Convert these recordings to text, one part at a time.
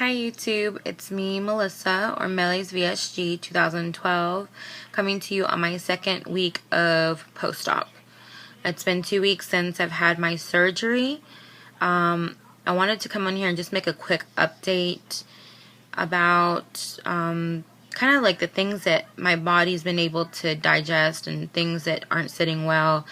Hi YouTube, it's me Melissa or Melly's VSG 2012 coming to you on my second week of post-op. It's been 2 weeks since I've had my surgery. I wanted to come on here and just make a quick update about kind of like the things that my body's been able to digest and things that aren't sitting well.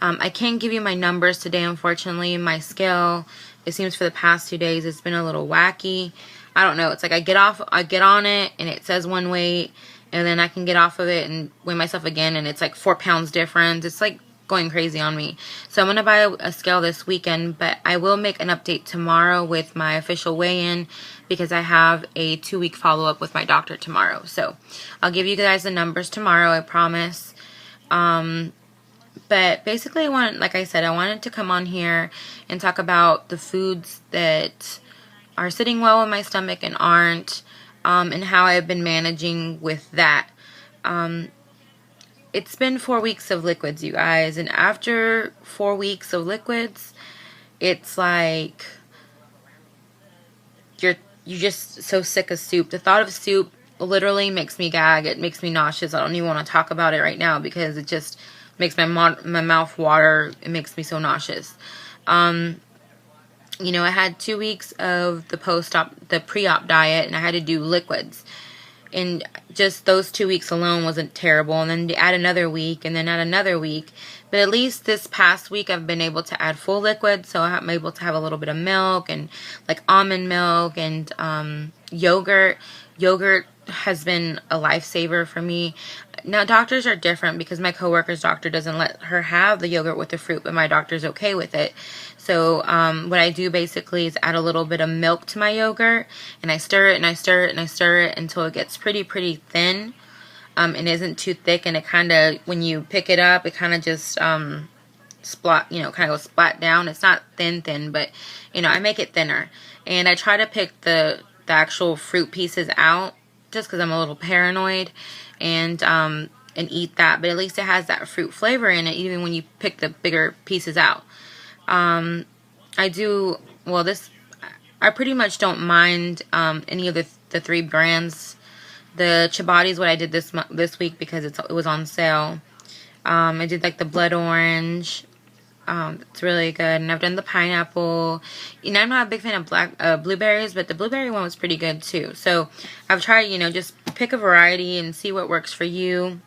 I can't give you my numbers today, unfortunately. My scale, it seems for the past 2 days, it's been a little wacky. I don't know. It's like I get on it and it says one weight, and then I can get off of it and weigh myself again, and it's like 4 pounds difference. It's like going crazy on me. So I'm going to buy a scale this weekend, but I will make an update tomorrow with my official weigh-in because I have a 2-week follow-up with my doctor tomorrow. So I'll give you guys the numbers tomorrow, I promise. But basically, like I said, I wanted to come on here and talk about the foods that are sitting well in my stomach and aren't, and how I've been managing with that. It's been 4 weeks of liquids, you guys, and after 4 weeks of liquids, it's like you're just so sick of soup. The thought of soup literally makes me gag. It makes me nauseous. I don't even want to talk about it right now because it just makes my mouth water. It makes me so nauseous. You know, I had 2 weeks of the pre-op diet, and I had to do liquids. And just those 2 weeks alone wasn't terrible. And then to add another week, and then add another week. But at least this past week, I've been able to add full liquid. So I'm able to have a little bit of milk and like almond milk and yogurt. Yogurt has been a lifesaver for me. Now, doctors are different because my coworker's doctor doesn't let her have the yogurt with the fruit, but my doctor's okay with it. So what I do basically is add a little bit of milk to my yogurt, and I stir it and I stir it and I stir it until it gets pretty thin, and isn't too thick. And it kind of, when you pick it up, it kind of just splat, kind of goes splat down. It's not thin, but I make it thinner, and I try to pick the actual fruit pieces out just because I'm a little paranoid, and eat that. But at least it has that fruit flavor in it, even when you pick the bigger pieces out. I pretty much don't mind any of the 3 brands. The Chobani is what I did this week because it was on sale. I did like the blood orange. It's really good, and I've done the pineapple. I'm not a big fan of blueberries, but the blueberry one was pretty good too. So I've tried, just pick a variety and see what works for you.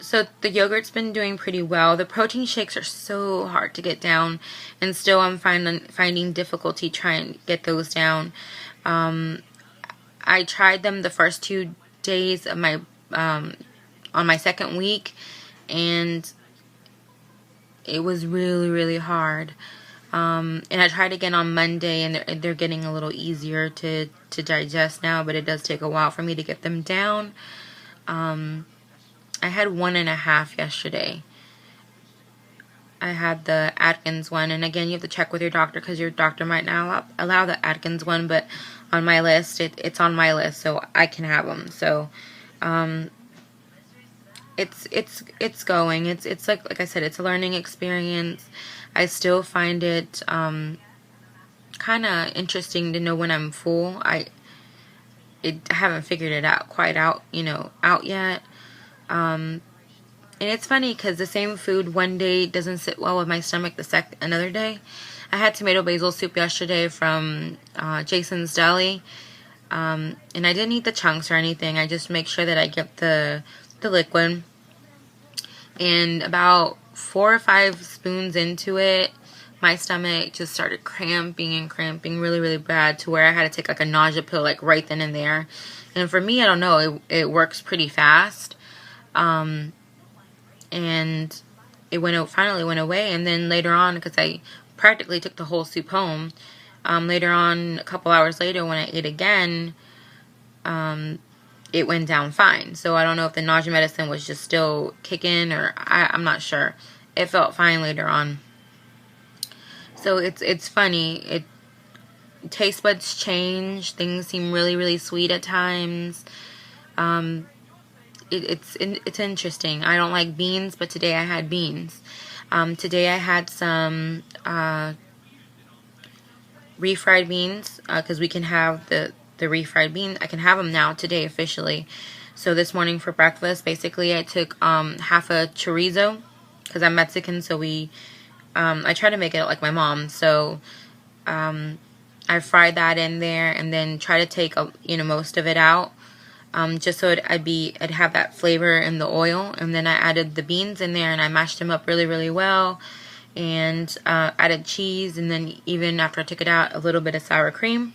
So the yogurt's been doing pretty well. The protein shakes are so hard to get down, and still I'm finding difficulty trying to get those down. I tried them the first 2 days of my on my second week, and it was really hard. And I tried again on Monday, and they're getting a little easier to digest now, but it does take a while for me to get them down. I had 1.5 yesterday. I had the Atkins one, and again, you have to check with your doctor because your doctor might not allow the Atkins one, but on my list, it's on my list, so I can have them. So, it's going. It's like I said, it's a learning experience. I still find it kind of interesting to know when I'm full. I haven't figured it out out yet. And it's funny because the same food one day doesn't sit well with my stomach another day. I had tomato basil soup yesterday from Jason's Deli, and I didn't eat the chunks or anything. I just make sure that I get the liquid, and about 4 or 5 spoons into it, my stomach just started cramping really bad, to where I had to take like a nausea pill like right then and there. And for me, I don't know, it works pretty fast. And it finally went away. And then later on, because I practically took the whole soup home, later on, a couple hours later, when I ate again, it went down fine. So I don't know if the nausea medicine was just still kicking, or I'm not sure. It felt fine later on. So it's funny. Taste buds change. Things seem really sweet at times. It's interesting. I don't like beans, but today I had beans. Today I had some refried beans, because we can have the refried beans. I can have them now today officially. So this morning for breakfast, basically I took half a chorizo, because I'm Mexican, so I try to make it like my mom. So I fried that in there, and then try to take most of it out, just so I'd have that flavor in the oil. And then I added the beans in there, and I mashed them up really, really well, and added cheese, and then even after I took it out, a little bit of sour cream.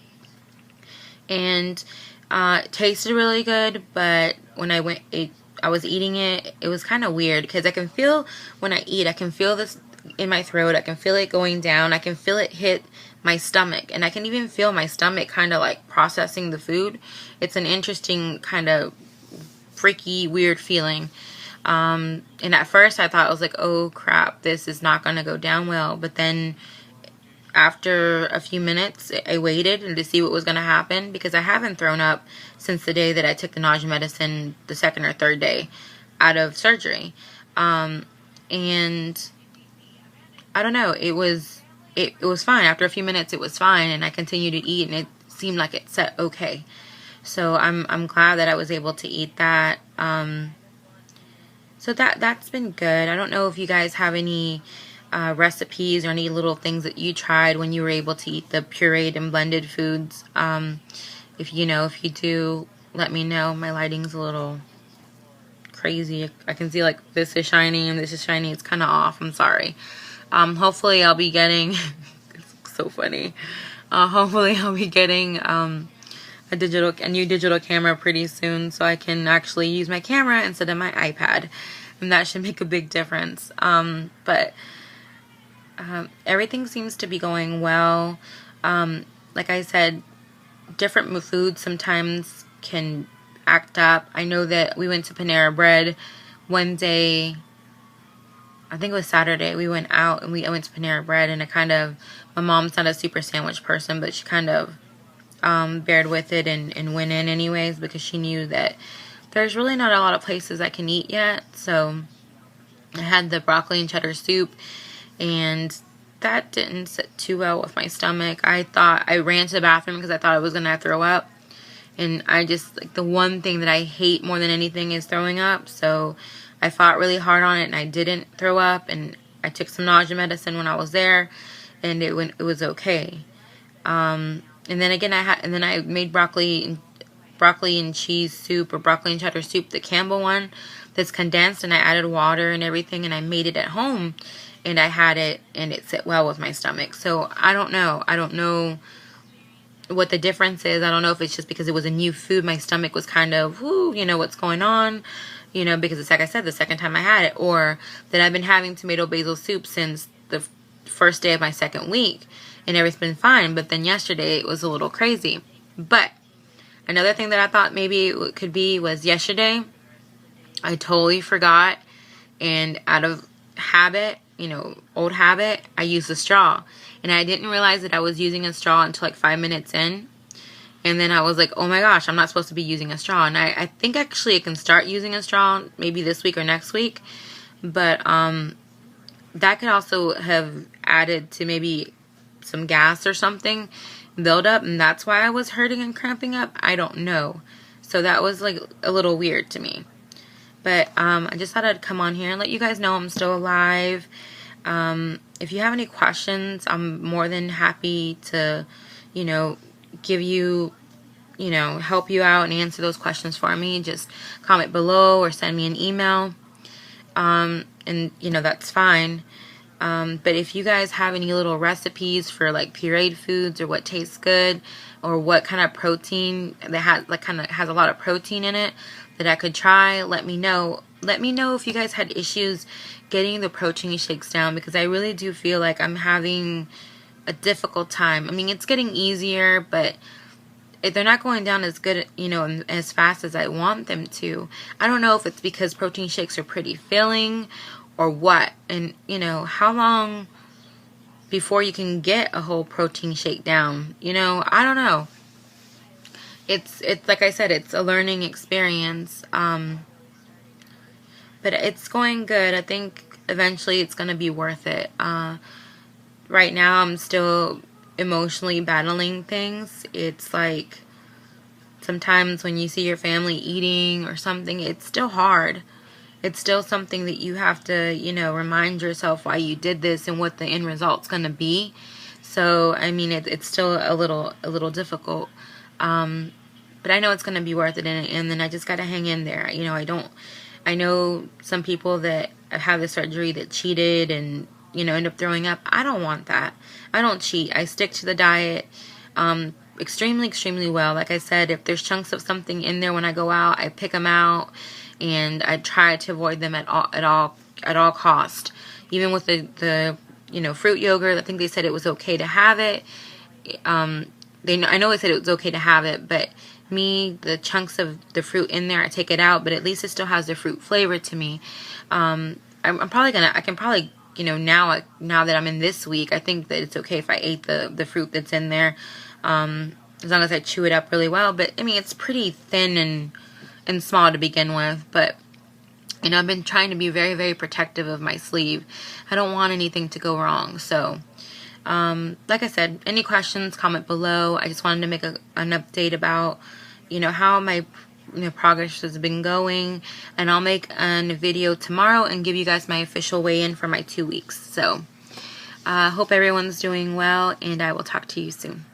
And it tasted really good, but when I was eating it, it was kind of weird, because I can feel when I eat, I can feel this in my throat, I can feel it going down, I can feel it hit my stomach, and I can even feel my stomach kind of like processing the food. It's an interesting kind of freaky, weird feeling. And at first I thought, I was like, oh crap, this is not going to go down well. But then after a few minutes, I waited and to see what was going to happen, because I haven't thrown up since the day that I took the nausea medicine, the second or third day out of surgery. And I don't know, it was fine. After a few minutes, it was fine, and I continued to eat, and it seemed like it set okay. So I'm glad that I was able to eat that. So that's been good. I don't know if you guys have any recipes or any little things that you tried when you were able to eat the pureed and blended foods. If you do, let me know. My lighting's a little crazy. I can see like this is shiny and this is shiny. It's kind of off. I'm sorry. Hopefully I'll be getting it's so funny. Hopefully I'll be getting a new digital camera pretty soon, so I can actually use my camera instead of my iPad, and that should make a big difference. But everything seems to be going well. Like I said, different foods sometimes can act up. I know that we went to Panera Bread one day. I think it was Saturday. We went out and I went to Panera Bread, and my mom's not a super sandwich person, but she kind of bared with it and went in anyways, because she knew that there's really not a lot of places I can eat yet. So I had the broccoli and cheddar soup, and that didn't sit too well with my stomach. I ran to the bathroom because I thought I was gonna throw up, and the one thing that I hate more than anything is throwing up. So I fought really hard on it, and I didn't throw up, and I took some nausea medicine when I was there, and it was okay. And then again, I made broccoli and cheese soup, or broccoli and cheddar soup, the Campbell one that's condensed, and I added water and everything, and I made it at home, and I had it, and it sit well with my stomach. So I don't know what the difference is. I don't know if it's just because it was a new food, my stomach was kind of, what's going on, because it's like I said, the second time I had it, or that I've been having tomato basil soup since the first day of my second week, and everything's been fine. But then yesterday it was a little crazy. But another thing that I thought maybe it could be was yesterday I totally forgot, and out of habit, old habit, I used a straw, and I didn't realize that I was using a straw until like 5 minutes in. And then I was like, oh my gosh, I'm not supposed to be using a straw. And I think actually I can start using a straw maybe this week or next week. But that could also have added to maybe some gas or something build up, and that's why I was hurting and cramping up. I don't know. So that was like a little weird to me. But I just thought I'd come on here and let you guys know I'm still alive. If you have any questions, I'm more than happy to, give you, help you out and answer those questions for me. Just comment below or send me an email. And, that's fine. But if you guys have any little recipes for like pureed foods, or what tastes good, or what kind of protein that has a lot of protein in it that I could try, let me know. Let me know if you guys had issues getting the protein shakes down, because I really do feel like I'm having a difficult time. I mean, it's getting easier, but they're not going down as good, as fast as I want them to. I don't know if it's because protein shakes are pretty filling or what. And, how long before you can get a whole protein shake down? I don't know. It's like I said, it's a learning experience. But it's going good. I think eventually it's going to be worth it. Right now I'm still emotionally battling things, it's like sometimes when you see your family eating or something, it's still hard. It's still something that you have to, you know, remind yourself why you did this and what the end result's going to be. So, I mean, it's still a little difficult. But I know it's going to be worth it, and then I just got to hang in there. You know, I know some people that have the surgery that cheated and, you know, end up throwing up. I don't want that. I don't cheat. I stick to the diet extremely well. Like I said, if there's chunks of something in there when I go out, I pick them out, and I try to avoid them at all cost. Even with the you know, fruit yogurt, I think they said it was okay to have it. I know they said it was okay to have it, but me, the chunks of the fruit in there, I take it out, but at least it still has the fruit flavor to me. I can probably, you know, now that I'm in this week, I think that it's okay if I ate the fruit that's in there, as long as I chew it up really well. But I mean, it's pretty thin and small to begin with, but you know, I've been trying to be very protective of my sleeve. I don't want anything to go wrong. So, like I said, any questions, comment below. I just wanted to make an update about, you know, how my progress has been going. And I'll make a video tomorrow and give you guys my official weigh-in for my 2 weeks. So, hope everyone's doing well, and I will talk to you soon.